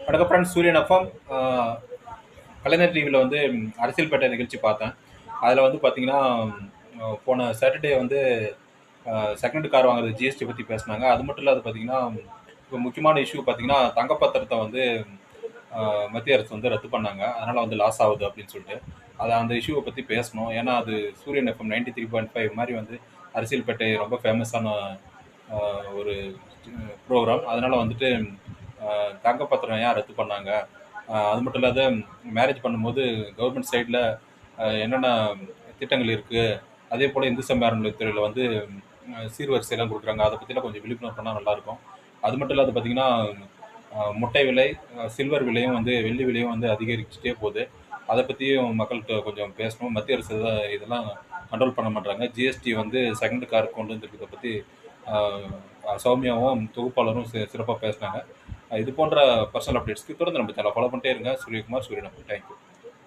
வணக்கம் ஃப்ரெண்ட்ஸ். சூரியன் எஃப்எம். கலைஞர் டிவியில் வந்து அரசியல் பேட்டை நிகழ்ச்சி பார்த்தேன். அதில் வந்து பார்த்தீங்கன்னா, போன சாட்டர்டே வந்து செகண்ட் கார் வாங்குறது ஜிஎஸ்டி பற்றி பேசினாங்க. அது மட்டும் இல்லாத பார்த்தீங்கன்னா, இப்போ முக்கியமான இஷ்யூ பார்த்தீங்கன்னா, தங்கப்பத்திரத்தை வந்து மத்திய அரசு வந்து ரத்து பண்ணாங்க. அதனால் வந்து லாஸ் ஆகுது அப்படின்னு சொல்லிட்டு அந்த இஷ்யூவை பற்றி பேசணும். ஏன்னா அது சூரியன் எஃப்எம் 93.5 மாதிரி வந்து அரசியல் பேட்டை ரொம்ப ஃபேமஸான ஒரு ப்ரோக்ராம். அதனால் வந்துட்டு தங்கப்பத்திரம் ஏன் ரத்து பண்ணாங்க, அது மட்டும் இல்லாத மேரேஜ் பண்ணும்போது கவர்மெண்ட் சைடில் என்னென்ன திட்டங்கள் இருக்குது, அதே போல் இந்து சமய அறநிலையத்துறையில் வந்து சீர்வரிசையெல்லாம் கொடுக்குறாங்க, அதை பற்றிலாம் கொஞ்சம் விழிப்புணர்வு பண்ணால் நல்லாயிருக்கும். அது மட்டும் இல்லாத பார்த்திங்கன்னா, முட்டை விலை, சில்வர் விலையும் வந்து வெள்ளி விலையும் வந்து அதிகரிச்சுட்டே போகுது. அதை பற்றியும் மக்கள்கிட்ட கொஞ்சம் பேசணும். மத்திய அரசு இதெல்லாம் கண்ட்ரோல் பண்ண மாட்டாங்க. ஜிஎஸ்டி வந்து செகண்ட் கார் கொண்டு வந்துருக்கிறத பற்றி சௌமியாவும் தொகுப்பாளரும் சிறப்பாக பேசினாங்க. இது போன்ற பர்சனல் அப்டேட்ஸ்க்கு தொடர்ந்து நம்ம சேனலை ஃபாலோ பண்ணிட்டே இருங்க. சூரியகுமார், சூரியன். தேங்க்யூ.